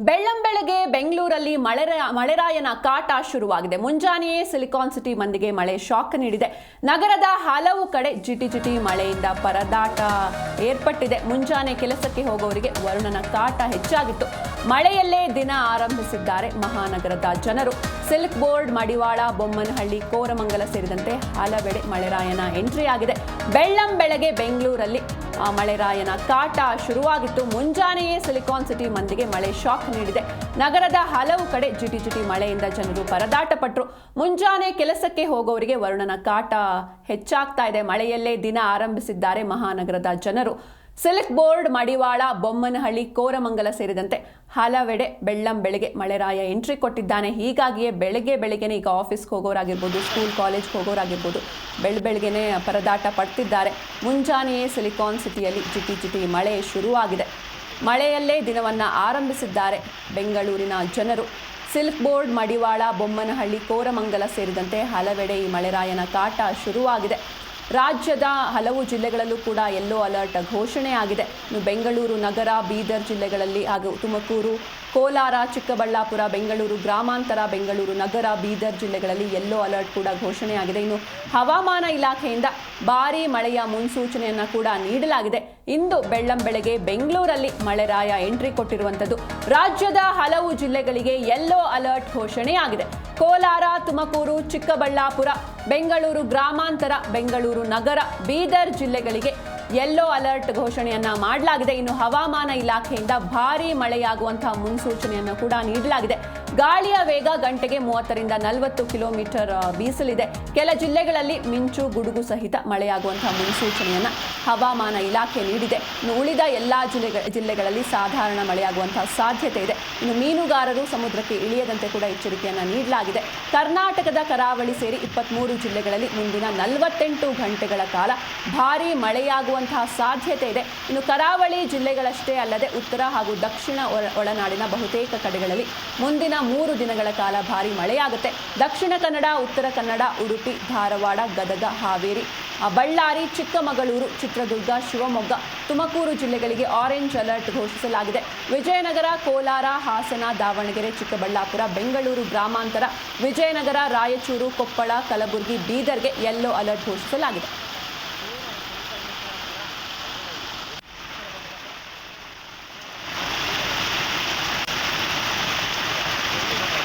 ಬೆಳ್ಳಂಬೆಳಗ್ಗೆ ಬೆಂಗಳೂರಲ್ಲಿ ಮಳೆರಾಯನ ಕಾಟ ಶುರುವಾಗಿದೆ. ಮುಂಜಾನೆಯೇ ಸಿಲಿಕಾನ್ ಸಿಟಿ ಮಂದಿಗೆ ಮಳೆ ಶಾಕ್ ನೀಡಿದೆ. ನಗರದ ಹಲವು ಕಡೆ ಜಿಟಿ ಮಳೆಯಿಂದ ಪರದಾಟ ಏರ್ಪಟ್ಟಿದೆ. ಮುಂಜಾನೆ ಕೆಲಸಕ್ಕೆ ಹೋಗೋರಿಗೆ ವರುಣನ ಕಾಟ ಹೆಚ್ಚಾಗಿತ್ತು. ಮಳೆಯಲ್ಲೇ ದಿನ ಆರಂಭಿಸಿದ್ದಾರೆ ಮಹಾನಗರದ ಜನರು. ಸಿಲ್ಕ್ ಬೋರ್ಡ್, ಮಡಿವಾಳ, ಬೊಮ್ಮನಹಳ್ಳಿ, ಕೋರಮಂಗಲ ಸೇರಿದಂತೆ ಹಲವೆಡೆ ಮಳೆರಾಯನ ಎಂಟ್ರಿ ಆಗಿದೆ. ಬೆಳ್ಳಂಬೆಳಗ್ಗೆ ಬೆಂಗಳೂರಲ್ಲಿ ಮಳೆರಾಯನ ಕಾಟ ಶುರುವಾಗಿತ್ತು. ಮುಂಜಾನೆಯೇ ಸಿಲಿಕಾನ್ ಸಿಟಿ ಮಂದಿಗೆ ಮಳೆ ಶಾಕ್ ನೀಡಿದೆ. ನಗರದ ಹಲವು ಕಡೆ ಜಿಟಿ ಮಳೆಯಿಂದ ಜನರು ಪರದಾಟ ಪಟ್ಟರು. ಮುಂಜಾನೆ ಕೆಲಸಕ್ಕೆ ಹೋಗೋರಿಗೆ ವರುಣನ ಕಾಟ ಹೆಚ್ಚಾಗ್ತಾ ಇದೆ. ಮಳೆಯಲ್ಲೇ ದಿನ ಆರಂಭಿಸಿದ್ದಾರೆ ಮಹಾನಗರದ ಜನರು. ಸಿಲ್ಕ್ ಬೋರ್ಡ್, ಮಡಿವಾಳ, ಬೊಮ್ಮನಹಳ್ಳಿ, ಕೋರಮಂಗಲ ಸೇರಿದಂತೆ ಹಲವೆಡೆ ಬೆಳ್ಳಂಬೆಳಗ್ಗೆ ಮಳೆರಾಯ ಎಂಟ್ರಿ ಕೊಟ್ಟಿದ್ದಾನೆ. ಹೀಗಾಗಿಯೇ ಬೆಳಗ್ಗೆನೇ ಈಗ ಆಫೀಸ್ಗೆ ಹೋಗೋರಾಗಿರ್ಬೋದು, ಸ್ಕೂಲ್ ಕಾಲೇಜ್ಗೆ ಹೋಗೋರಾಗಿರ್ಬೋದು, ಬೆಳಗ್ಗೆನೇ ಪರದಾಟ ಪಡ್ತಿದ್ದಾರೆ. ಮುಂಜಾನೆಯೇ ಸಿಲಿಕಾನ್ ಸಿಟಿಯಲ್ಲಿ ಜಿಟಿ ಮಳೆ ಶುರುವಾಗಿದೆ. ಮಳೆಯಲ್ಲೇ ದಿನವನ್ನು ಆರಂಭಿಸಿದ್ದಾರೆ ಬೆಂಗಳೂರಿನ ಜನರು. ಸಿಲ್ಕ್ ಬೋರ್ಡ್, ಮಡಿವಾಳ, ಬೊಮ್ಮನಹಳ್ಳಿ, ಕೋರಮಂಗಲ ಸೇರಿದಂತೆ ಹಲವೆಡೆ ಈ ಮಳೆರಾಯನ ಕಾಟ ಶುರುವಾಗಿದೆ. ರಾಜ್ಯದ ಹಲವು ಜಿಲ್ಲೆಗಳಲ್ಲೂ ಕೂಡ ಯೆಲ್ಲೋ ಅಲರ್ಟ್ ಘೋಷಣೆಯಾಗಿದೆ. ಬೆಂಗಳೂರು ನಗರ, ಬೀದರ್ ಜಿಲ್ಲೆಗಳಲ್ಲಿ ಹಾಗೂ ತುಮಕೂರು, ಕೋಲಾರ, ಚಿಕ್ಕಬಳ್ಳಾಪುರ, ಬೆಂಗಳೂರು ಗ್ರಾಮಾಂತರ, ಬೆಂಗಳೂರು ನಗರ, ಬೀದರ್ ಜಿಲ್ಲೆಗಳಲ್ಲಿ ಯೆಲ್ಲೋ ಅಲರ್ಟ್ ಕೂಡ ಘೋಷಣೆಯಾಗಿದೆ. ಇನ್ನು ಹವಾಮಾನ ಇಲಾಖೆಯಿಂದ ಭಾರೀ ಮಳೆಯ ಮುನ್ಸೂಚನೆಯನ್ನು ಕೂಡ ನೀಡಲಾಗಿದೆ. ಇಂದು ಬೆಳ್ಳಂಬೆಳಗ್ಗೆ ಬೆಂಗಳೂರಲ್ಲಿ ಮಳೆರಾಯ ಎಂಟ್ರಿ ಕೊಟ್ಟಿರುವಂಥದ್ದು. ರಾಜ್ಯದ ಹಲವು ಜಿಲ್ಲೆಗಳಿಗೆ ಯೆಲ್ಲೋ ಅಲರ್ಟ್ ಘೋಷಣೆಯಾಗಿದೆ. ಕೋಲಾರ, ತುಮಕೂರು, ಚಿಕ್ಕಬಳ್ಳಾಪುರ, ಬೆಂಗಳೂರು ಗ್ರಾಮಾಂತರ, ಬೆಂಗಳೂರು ನಗರ, ಬೀದರ್ ಜಿಲ್ಲೆಗಳಿಗೆ ಯೆಲ್ಲೋ ಅಲರ್ಟ್ ಘೋಷಣೆಯನ್ನ ಮಾಡಲಾಗಿದೆ. ಇನ್ನು ಹವಾಮಾನ ಇಲಾಖೆಯಿಂದ ಭಾರೀ ಮಳೆಯಾಗುವಂತಹ ಮುನ್ಸೂಚನೆಯನ್ನು ಕೂಡ ನೀಡಲಾಗಿದೆ. ಗಾಳಿಯ ವೇಗ ಗಂಟೆಗೆ 30 ರಿಂದ 40 ಕಿಲೋಮೀಟರ್ ಬೀಸಲಿದೆ. ಕೆಲ ಜಿಲ್ಲೆಗಳಲ್ಲಿ ಮಿಂಚು, ಗುಡುಗು ಸಹಿತ ಮಳೆಯಾಗುವಂತಹ ಮುನ್ಸೂಚನೆಯನ್ನ ಹವಾಮಾನ ಇಲಾಖೆ ನೀಡಿದೆ. ಇನ್ನು ಉಳಿದ ಎಲ್ಲಾ ಜಿಲ್ಲೆಗಳಲ್ಲಿ ಸಾಧಾರಣ ಮಳೆಯಾಗುವಂತಹ ಸಾಧ್ಯತೆ ಇದೆ. ಇನ್ನು ಮೀನುಗಾರರು ಸಮುದ್ರಕ್ಕೆ ಇಳಿಯದಂತೆ ಕೂಡ ಎಚ್ಚರಿಕೆಯನ್ನ ನೀಡಲಾಗಿದೆ. ಕರ್ನಾಟಕದ ಕರಾವಳಿ ಸೇರಿ 23 ಜಿಲ್ಲೆಗಳಲ್ಲಿ ಮುಂದಿನ 48 ಗಂಟೆಗಳ ಕಾಲ ಭಾರೀ ಮಳೆಯಾಗುವಂತಹ ಸಾಧ್ಯತೆ ಇದೆ. ಇನ್ನು ಕರಾವಳಿ ಜಿಲ್ಲೆಗಳಷ್ಟೇ ಅಲ್ಲದೆ ಉತ್ತರ ಹಾಗೂ ದಕ್ಷಿಣ ಒಳನಾಡಿನ ಬಹುತೇಕ ಕಡೆಗಳಲ್ಲಿ ಮುಂದಿನ 3 ದಿನಗಳ ಕಾಲ ಭಾರೀ ಮಳೆಯಾಗುತ್ತೆ. ದಕ್ಷಿಣ ಕನ್ನಡ, ಉತ್ತರ ಕನ್ನಡ, ಉಡುಪಿ, ಧಾರವಾಡ, ಗದಗ, ಹಾವೇರಿ, ಬಳ್ಳಾರಿ, ಚಿಕ್ಕಮಗಳೂರು, ಚಿತ್ರದುರ್ಗ, ಶಿವಮೊಗ್ಗ, ತುಮಕೂರು ಜಿಲ್ಲೆಗಳಿಗೆ ಆರೆಂಜ್ ಅಲರ್ಟ್ ಘೋಷಿಸಲಾಗಿದೆ. ವಿಜಯನಗರ, ಕೋಲಾರ, ಹಾಸನ, ದಾವಣಗೆರೆ, ಚಿಕ್ಕಬಳ್ಳಾಪುರ, ಬೆಂಗಳೂರು ಗ್ರಾಮಾಂತರ, ವಿಜಯನಗರ, ರಾಯಚೂರು, ಕೊಪ್ಪಳ, ಕಲಬುರಗಿ, ಬೀದರ್ಗೆ ಯೆಲ್ಲೋ ಅಲರ್ಟ್ ಘೋಷಿಸಲಾಗಿದೆ.